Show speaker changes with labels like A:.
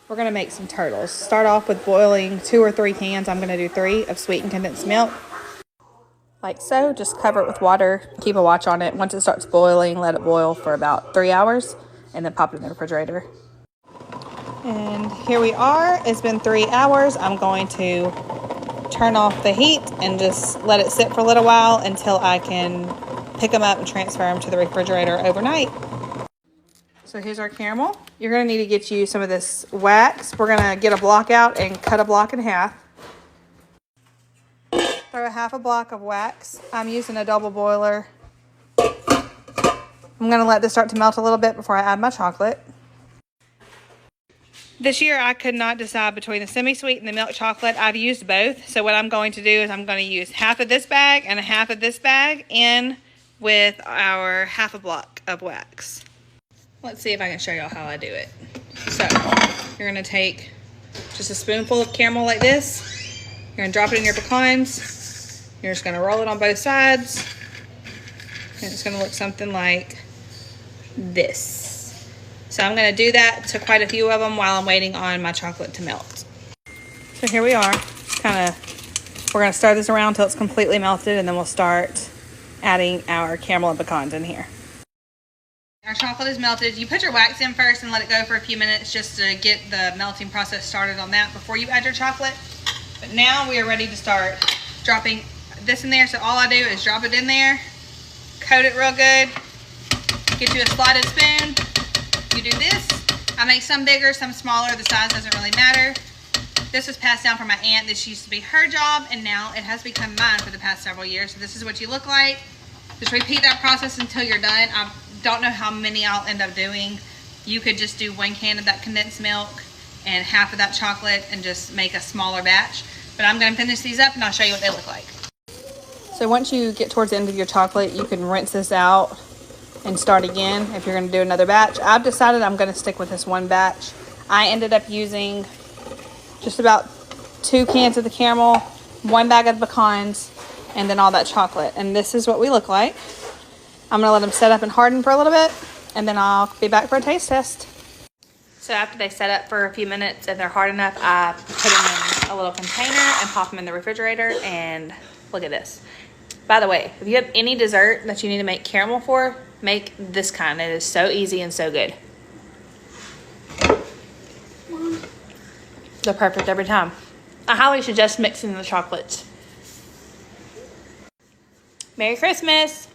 A: We're gonna make some turtles. Start off with boiling 2 or 3 cans. I'm gonna do 3 of sweetened condensed milk. Like so, just cover it with water, keep a watch on it. Once it starts boiling, let it boil for about 3 hours and then pop it in the refrigerator. And here we are, it's been 3 hours. I'm going to turn off the heat and just let it sit for a little while until I can pick them up and transfer them to the refrigerator overnight. So here's our caramel. You're gonna need to get you some of this wax. We're gonna get a block out and cut a block in half. Throw a half a block of wax. I'm using a double boiler. I'm gonna let this start to melt a little bit before I add my chocolate. This year I could not decide between the semi-sweet and the milk chocolate. I've used both. So what I'm going to do is I'm going to use half of this bag and a half of this bag in with our half a block of wax. Let's see if I can show y'all how I do it. So you're gonna take just a spoonful of caramel like this. You're gonna drop it in your pecans. You're just gonna roll it on both sides. And it's gonna look something like this. So I'm gonna do that to quite a few of them while I'm waiting on my chocolate to melt. So here we are. We're gonna stir this around till it's completely melted, and then we'll start adding our caramel and pecans in here. Our chocolate is melted. You put your wax in first and let it go for a few minutes just to get the melting process started on that before you add your chocolate. But now we are ready to start dropping this in there. So all I do is drop it in there, coat it real good, get you a slotted spoon. You do this. I make some bigger, some smaller. The size doesn't really matter. This was passed down from my aunt. This used to be her job, and now it has become mine for the past several years. So this is what you look like. Just repeat that process until you're done. I don't know how many I'll end up doing. You could just do 1 can of that condensed milk and half of that chocolate and just make a smaller batch. But I'm gonna finish these up and I'll show you what they look like. So once you get towards the end of your chocolate, you can rinse this out and start again if you're gonna do another batch. I've decided I'm gonna stick with this one batch. I ended up using just about 2 cans of the caramel, 1 bag of the pecans, and then all that chocolate. And this is what we look like. I'm gonna let them set up and harden for a little bit, and then I'll be back for a taste test. So after they set up for a few minutes and they're hard enough, I put them in a little container and pop them in the refrigerator, and look at this. By the way, if you have any dessert that you need to make caramel for, make this kind. It is so easy and so good. They're perfect every time. I highly suggest mixing the chocolates. Merry Christmas!